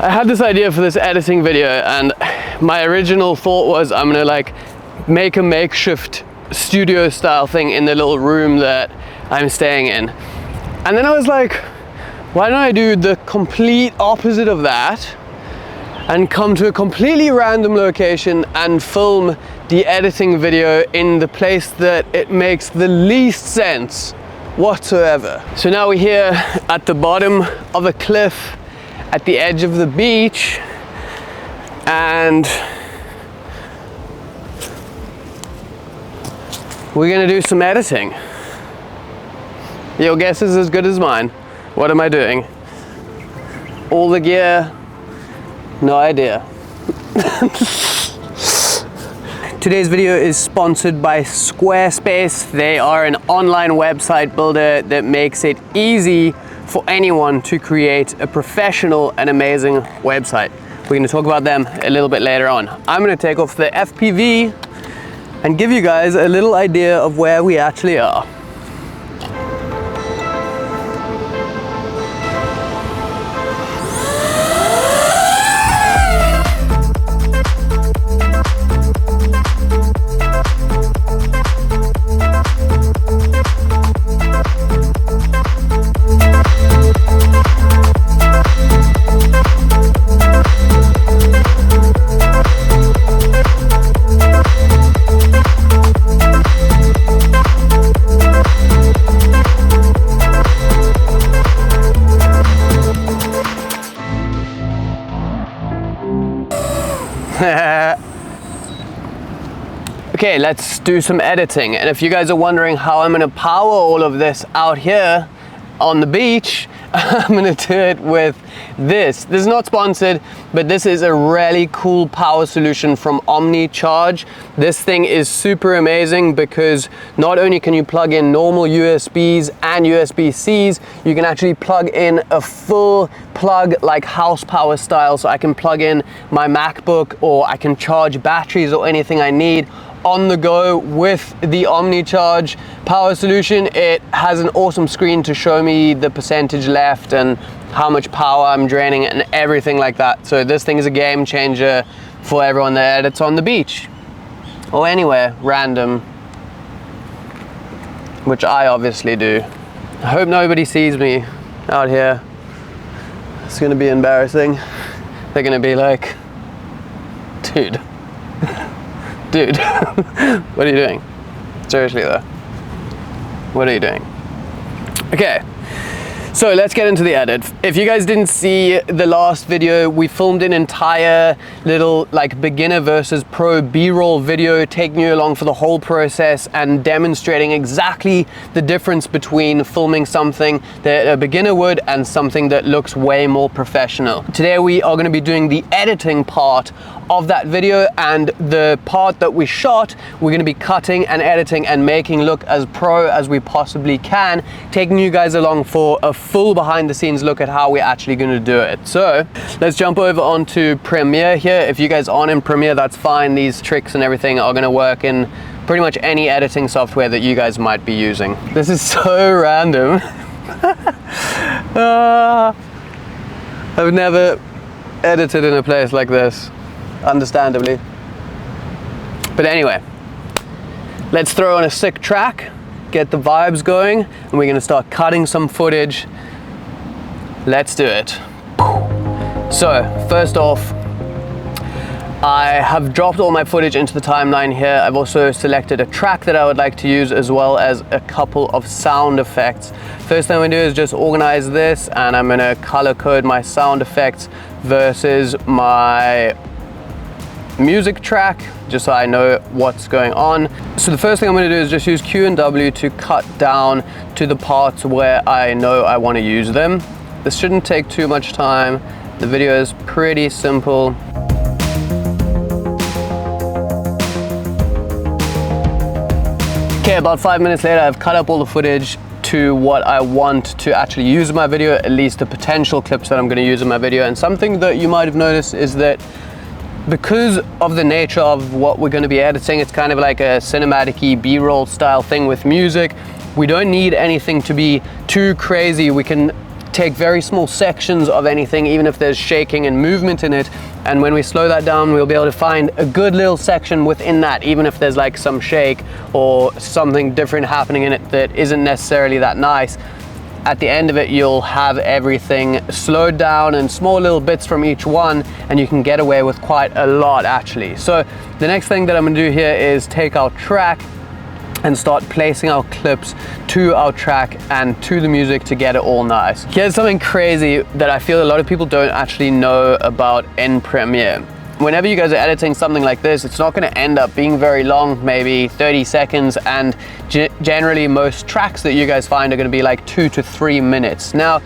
I had this idea for this editing video, and my original thought was I'm gonna like make a makeshift studio style thing in the little room that I'm staying in. And then I was like, why don't I do the complete opposite of that and come to a completely random location and film the editing video in the place that it makes the least sense whatsoever. So now we're here at the bottom of a cliff at the edge of the beach, and we're gonna do some editing. Your guess is as good as mine. What am I doing? All the gear, no idea. Today's video is sponsored by Squarespace. They are an online website builder that makes it easy for anyone to create a professional and amazing website. We're going to talk about them a little bit later on. I'm going to take off the FPV and give you guys a little idea of where we actually are. Okay, let's do some editing. And if you guys are wondering how I'm gonna power all of this out here on the beach, I'm gonna do it with this. This is not sponsored, but this is a really cool power solution from Omnicharge. This thing is super amazing because not only can you plug in normal USBs and USB-Cs, you can actually plug in a full plug like house power style. So I can plug in my MacBook, or I can charge batteries or anything I need on the go with the Omnicharge power solution. It has an awesome screen to show me the percentage left and how much power I'm draining and everything like that. So this thing is a game changer for everyone that edits on the beach or anywhere random, which I obviously do. I hope nobody sees me out here. It's gonna be embarrassing. They're gonna be like, dude. Dude, what are you doing? Seriously though, what are you doing? Okay, so let's get into the edit. If you guys didn't see the last video, we filmed an entire little like beginner versus pro B-roll video, taking you along for the whole process and demonstrating exactly the difference between filming something that a beginner would and something that looks way more professional. Today we are going to be doing the editing part of that video, and the part that we shot we're going to be cutting and editing and making look as pro as we possibly can, taking you guys along for a full behind the scenes look at how we're actually going to do it. So let's jump over onto Premiere here. If you guys aren't in Premiere, that's fine. These tricks and everything are going to work in pretty much any editing software that you guys might be using. This is so random. I've never edited in a place like this, understandably. But anyway, let's throw on a sick track, get the vibes going, and we're gonna start cutting some footage. Let's do it. So first off, I have dropped all my footage into the timeline here. I've also selected a track that I would like to use, as well as a couple of sound effects. First thing I'm gonna do is just organize this, and I'm gonna color code my sound effects versus my music track, just so I know what's going on. So the first thing I'm going to do is just use Q and W to cut down to the parts where I know I want to use them. This shouldn't take too much time. The video is pretty simple. Okay, about 5 minutes later, I've cut up all the footage to what I want to actually use in my video, at least the potential clips that I'm going to use in my video. And something that you might have noticed is that because of the nature of what we're going to be editing, it's kind of like a cinematic-y B-roll style thing with music. We don't need anything to be too crazy. We can take very small sections of anything, even if there's shaking and movement in it, and when we slow that down, we'll be able to find a good little section within that, even if there's like some shake or something different happening in it that isn't necessarily that nice. At the end of it, you'll have everything slowed down and small little bits from each one, and you can get away with quite a lot actually. So the next thing that I'm gonna do here is take our track and start placing our clips to our track and to the music to get it all nice. Here's something crazy that I feel a lot of people don't actually know about in Premiere. Whenever you guys are editing something like this, it's not going to end up being very long, maybe 30 seconds, and generally most tracks that you guys find are going to be like 2 to 3 minutes. Now,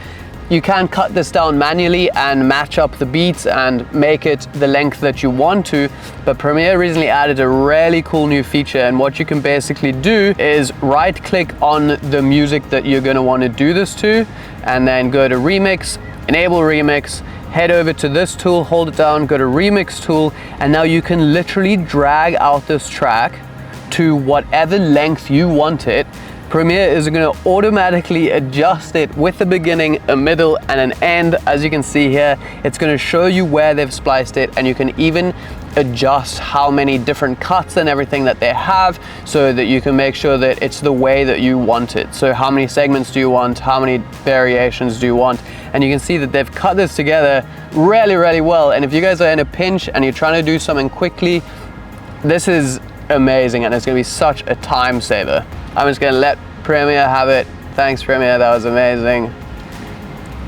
you can cut this down manually and match up the beats and make it the length that you want to, but Premiere recently added a really cool new feature, and what you can basically do is right click on the music that you're going to want to do this to, and then go to Remix, enable Remix, head over to this tool, hold it down, go to Remix tool, and now you can literally drag out this track to whatever length you want it. Premiere is going to automatically adjust it with a beginning, a middle, and an end. As you can see here, it's going to show you where they've spliced it, and you can even adjust how many different cuts and everything that they have, so that you can make sure that it's the way that you want it. So how many segments do you want? How many variations do you want? And you can see that they've cut this together really, really well. And if you guys are in a pinch and you're trying to do something quickly, this is amazing, and it's going to be such a time saver. I'm just going to let Premiere have it. Thanks Premiere, that was amazing.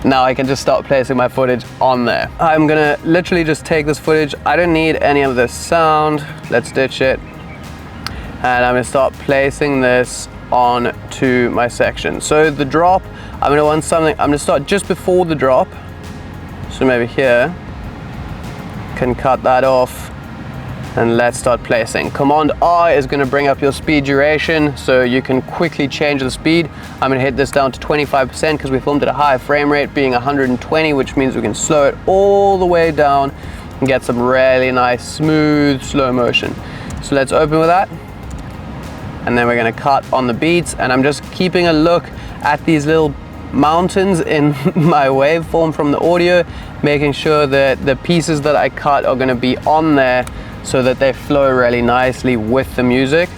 Now I can just start placing my footage on there. I'm going to literally just take this footage. I don't need any of this sound. Let's ditch it. And I'm going to start placing this on to my section. So the drop, I'm going to want something, I'm going to start just before the drop. So maybe here, can cut that off. And let's start placing. Command R is going to bring up your speed duration, so you can quickly change the speed. I'm going to hit this down to 25% because we filmed at a higher frame rate, being 120, which means we can slow it all the way down and get some really nice, smooth, slow motion. So let's open with that. And then we're going to cut on the beats, and I'm just keeping a look at these little mountains in my waveform from the audio, making sure that the pieces that I cut are going to be on there, so that they flow really nicely with the music.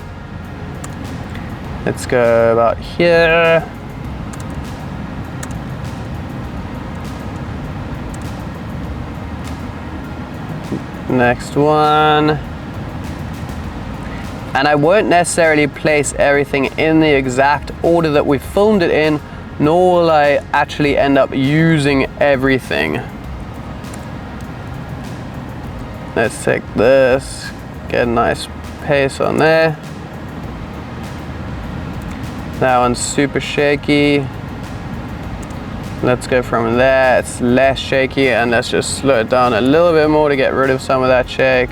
Let's go about here. Next one. And I won't necessarily place everything in the exact order that we filmed it in, nor will I actually end up using everything. Let's take this, get a nice pace on there. That one's super shaky. Let's go from there, it's less shaky, and let's just slow it down a little bit more to get rid of some of that shake.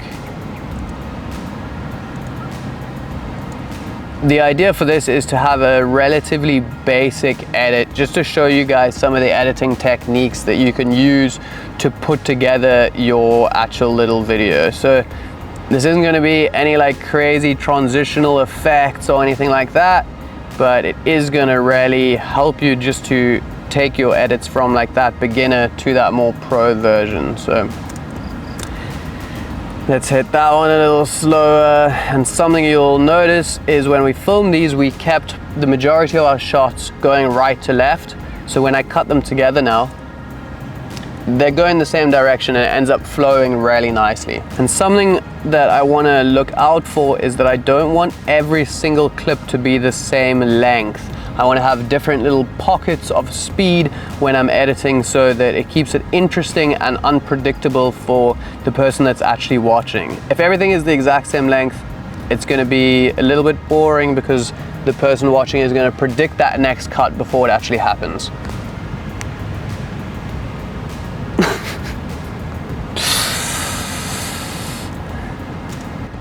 The idea for this is to have a relatively basic edit, just to show you guys some of the editing techniques that you can use to put together your actual little video. So this isn't going to be any like crazy transitional effects or anything like that, but it is going to really help you just to take your edits from like that beginner to that more pro version. So let's hit that one a little slower. And something you'll notice is when we filmed these, we kept the majority of our shots going right to left. So when I cut them together now, they're going the same direction, and it ends up flowing really nicely. And something that I want to look out for is that I don't want every single clip to be the same length. I want to have different little pockets of speed when I'm editing, so that it keeps it interesting and unpredictable for the person that's actually watching. If everything is the exact same length, it's going to be a little bit boring, because the person watching is going to predict that next cut before it actually happens.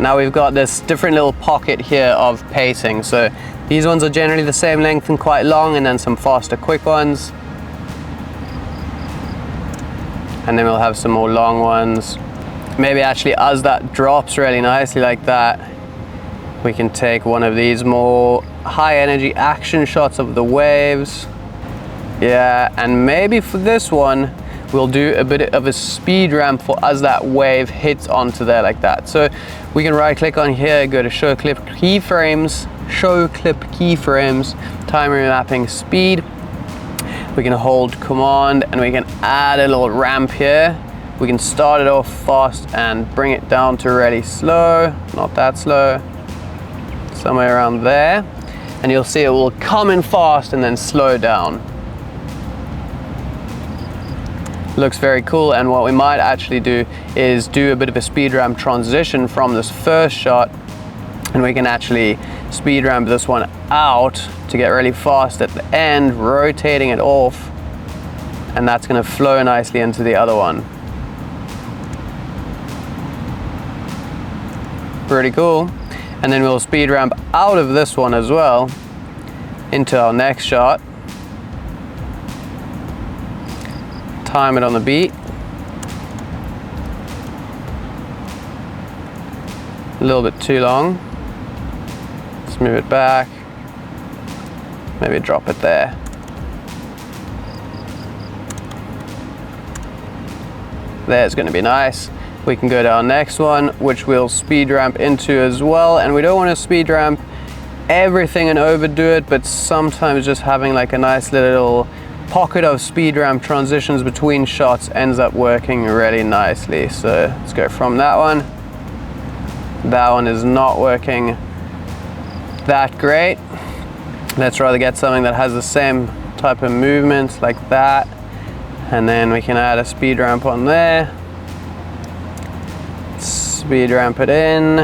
Now we've got this different little pocket here of pacing. So these ones are generally the same length and quite long, and then some faster, quick ones. And then we'll have some more long ones. Maybe actually as that drops really nicely like that, we can take one of these more high energy action shots of the waves. Yeah, and maybe for this one, we'll do a bit of a speed ramp for as that wave hits onto there like that. So we can right click on here, go to show clip keyframes, timer mapping speed. We can hold command and we can add a little ramp here. We can start it off fast and bring it down to really slow, not that slow, somewhere around there. And you'll see it will come in fast and then slow down. Looks very cool, and what we might actually do is do a bit of a speed ramp transition from this first shot, and we can actually speed ramp this one out to get really fast at the end, rotating it off, and that's going to flow nicely into the other one. Pretty cool. And then we'll speed ramp out of this one as well into our next shot. Time it on the beat. A little bit too long. Let's move it back. Maybe drop it there. There's going to be nice. We can go to our next one, which we'll speed ramp into as well. And we don't want to speed ramp everything and overdo it, but sometimes just having like a nice little pocket of speed ramp transitions between shots ends up working really nicely. So let's go from that one. That one is not working that great. Let's rather get something that has the same type of movement like that. And then we can add a speed ramp on there. Speed ramp it in.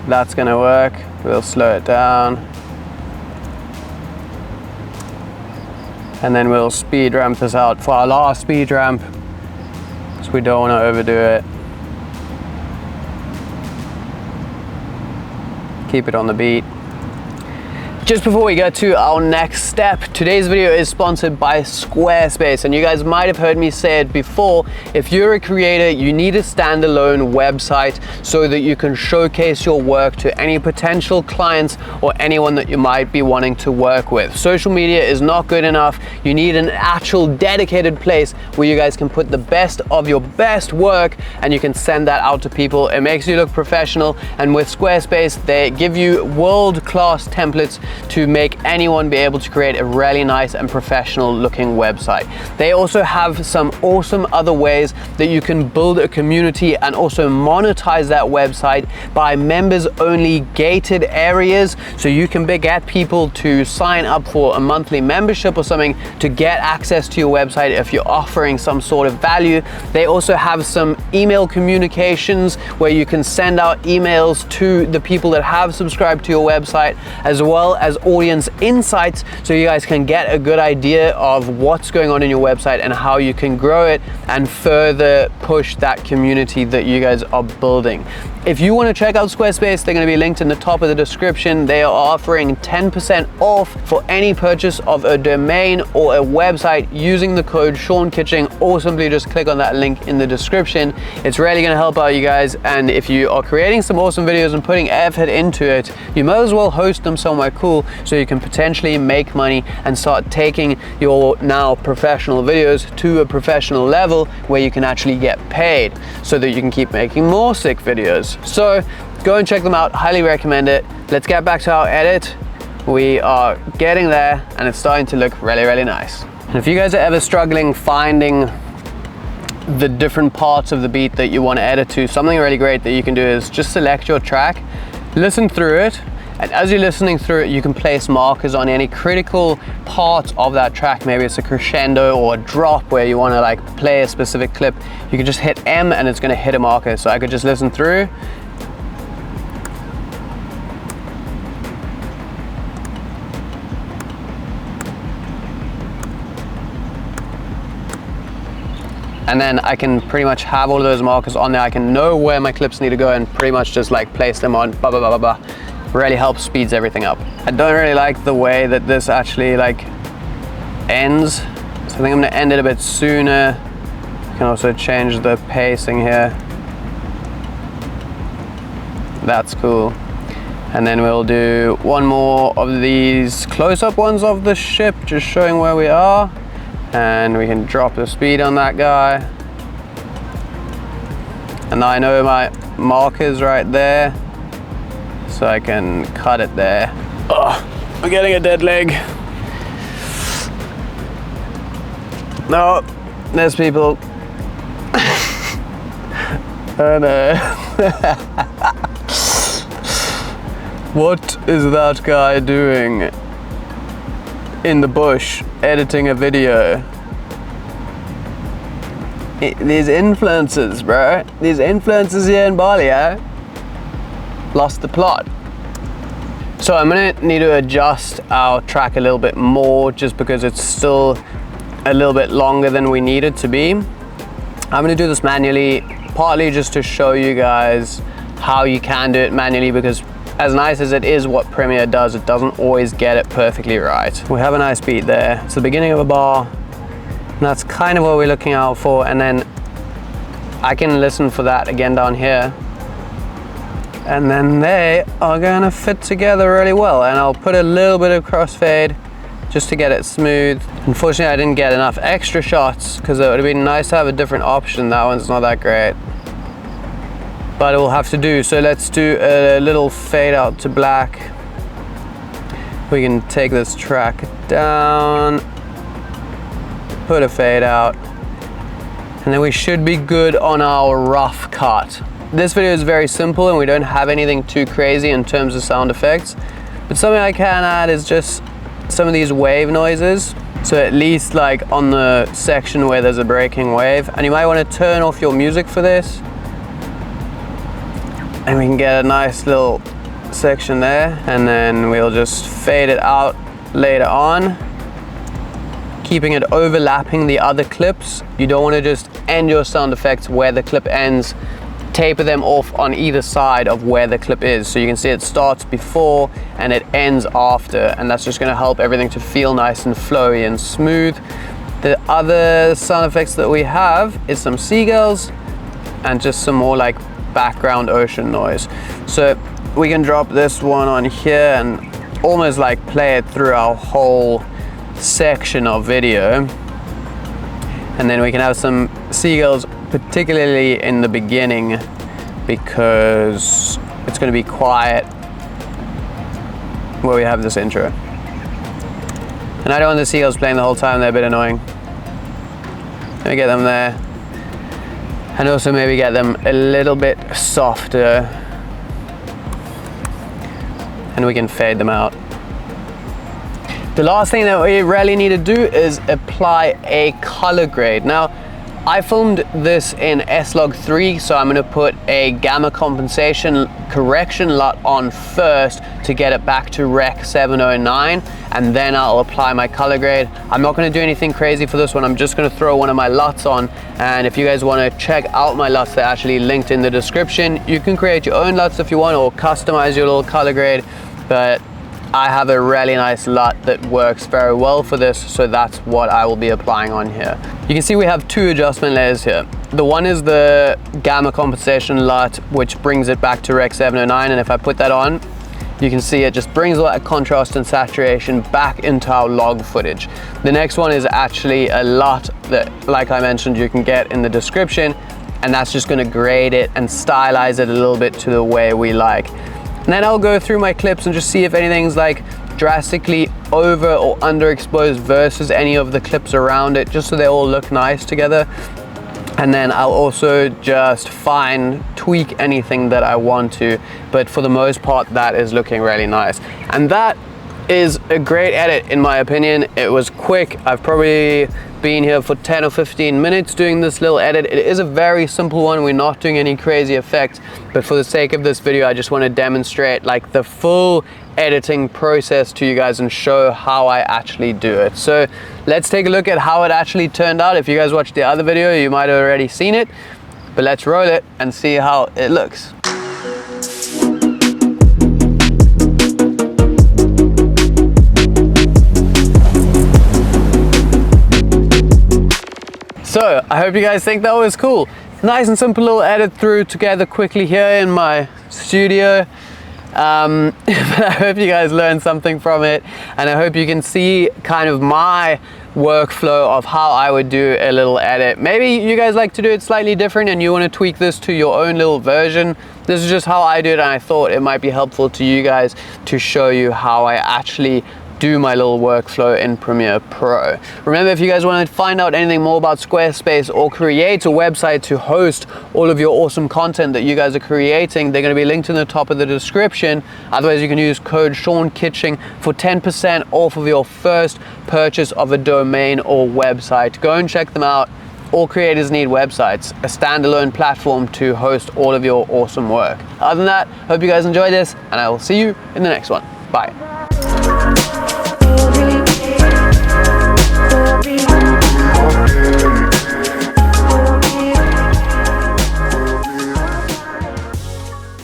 That's gonna work. We'll slow it down. And then we'll speed ramp this out for our last speed ramp, because we don't want to overdo it. Keep it on the beat. Just before we get to our next step, today's video is sponsored by Squarespace, and you guys might have heard me say it before. If you're a creator, you need a standalone website so that you can showcase your work to any potential clients or anyone that you might be wanting to work with. Social media is not good enough. You need an actual dedicated place where you guys can put the best of your best work and you can send that out to people. It makes you look professional, and with Squarespace, they give you world-class templates to make anyone be able to create a really nice and professional looking website. They also have some awesome other ways that you can build a community and also monetize that website by members only gated areas. So you can get people to sign up for a monthly membership or something to get access to your website if you're offering some sort of value. They also have some email communications where you can send out emails to the people that have subscribed to your website, as well as audience insights, so you guys can get a good idea of what's going on in your website and how you can grow it and further push that community that you guys are building. If you want to check out Squarespace, they're going to be linked in the top of the description. They are offering 10% off for any purchase of a domain or a website using the code Sean Kitching, or simply just click on that link in the description. It's really going to help out you guys, and if you are creating some awesome videos and putting effort into it, you might as well host them somewhere cool so you can potentially make money and start taking your now professional videos to a professional level where you can actually get paid so that you can keep making more sick videos. So go and check them out, highly recommend it. Let's get back to our edit. We are getting there and it's starting to look really, really nice. And if you guys are ever struggling finding the different parts of the beat that you want to edit to, something really great that you can do is just select your track, listen through it, and as you're listening through it, you can place markers on any critical parts of that track. Maybe it's a crescendo or a drop where you want to like play a specific clip. You can just hit M and it's going to hit a marker. So I could just listen through. And then I can pretty much have all of those markers on there. I can know where my clips need to go and pretty much just like place them on blah, blah, blah, blah, blah. Really helps, speeds everything up. I don't really like the way that this actually like ends. So I think I'm gonna end it a bit sooner. You can also change the pacing here. That's cool. And then we'll do one more of these close-up ones of the ship, just showing where we are. And we can drop the speed on that guy. And I know my marker's right there, so I can cut it there. Oh, we're getting a dead leg. No, there's people. Oh no. What is that guy doing in the bush editing a video? These influencers, bro. These influencers here in Bali, eh? Lost the plot. So I'm gonna need to adjust our track a little bit more just because it's still a little bit longer than we need it to be. I'm gonna do this manually, partly just to show you guys how you can do it manually, because as nice as it is what Premiere does, it doesn't always get it perfectly right. We have a nice beat there. It's the beginning of a bar, and that's kind of what we're looking out for. And then I can listen for that again down here. And then they are gonna fit together really well. And I'll put a little bit of crossfade just to get it smooth. Unfortunately, I didn't get enough extra shots because it would have been nice to have a different option. That one's not that great, but it will have to do. So let's do a little fade out to black. We can take this track down, put a fade out, and then we should be good on our rough cut. This video is very simple and we don't have anything too crazy in terms of sound effects, but something I can add is just some of these wave noises. So at least like on the section where there's a breaking wave, and you might want to turn off your music for this. And we can get a nice little section there, and then we'll just fade it out later on, keeping it overlapping the other clips. You don't want to just end your sound effects where the clip ends, taper them off on either side of where the clip is. So you can see it starts before and it ends after, and that's just going to help everything to feel nice and flowy and smooth. The other sound effects that we have is some seagulls and just some more like background ocean noise. So we can drop this one on here and almost like play it through our whole section of video, and then we can have some seagulls particularly in the beginning because it's going to be quiet where we have this intro. And I don't want the seagulls playing the whole time, they're a bit annoying. Let me get them there. And also maybe get them a little bit softer, and we can fade them out. The last thing that we really need to do is apply a color grade. Now, I filmed this in S-Log3, so I'm going to put a gamma compensation correction LUT on first to get it back to Rec 709, and then I'll apply my color grade. I'm not going to do anything crazy for this one. I'm just going to throw one of my LUTs on, and if you guys want to check out my LUTs, they're actually linked in the description. You can create your own LUTs if you want, or customize your little color grade, but I have a really nice LUT that works very well for this, so that's what I will be applying on here. You can see we have two adjustment layers here. The one is the gamma compensation LUT, which brings it back to Rec 709, and if I put that on, you can see it just brings all that contrast and saturation back into our log footage. The next one is actually a LUT that, like I mentioned, you can get in the description, and that's just going to grade it and stylize it a little bit to the way we like. And then I'll go through my clips and just see if anything's like drastically over or underexposed versus any of the clips around it, just so they all look nice together. And then I'll also just fine tweak anything that I want to, but for the most part that is looking really nice. And that is a great edit in my opinion. It was quick. I've probably been here for 10 or 15 minutes doing this little edit. It is a very simple one. We're not doing any crazy effects, but for the sake of this video I just want to demonstrate like the full editing process to you guys and show how I actually do it. So let's take a look at how it actually turned out. If you guys watched the other video, you might have already seen it, but let's roll it and see how it looks. So I hope you guys think that was cool. Nice and simple little edit through together quickly here in my studio. But I hope you guys learned something from it, and I hope you can see kind of my workflow of how I would do a little edit. Maybe you guys like to do it slightly different and you want to tweak this to your own little version. This is just how I do it, and I thought it might be helpful to you guys to show you how I actually do my little workflow in Premiere Pro. Remember, if you guys want to find out anything more about Squarespace or create a website to host all of your awesome content that you guys are creating, they're going to be linked in the top of the description. Otherwise, you can use code Sean Kitching for 10% off of your first purchase of a domain or website. Go and check them out. All creators need websites, a standalone platform to host all of your awesome work. Other than that, hope you guys enjoyed this, and I will see you in the next one. Bye.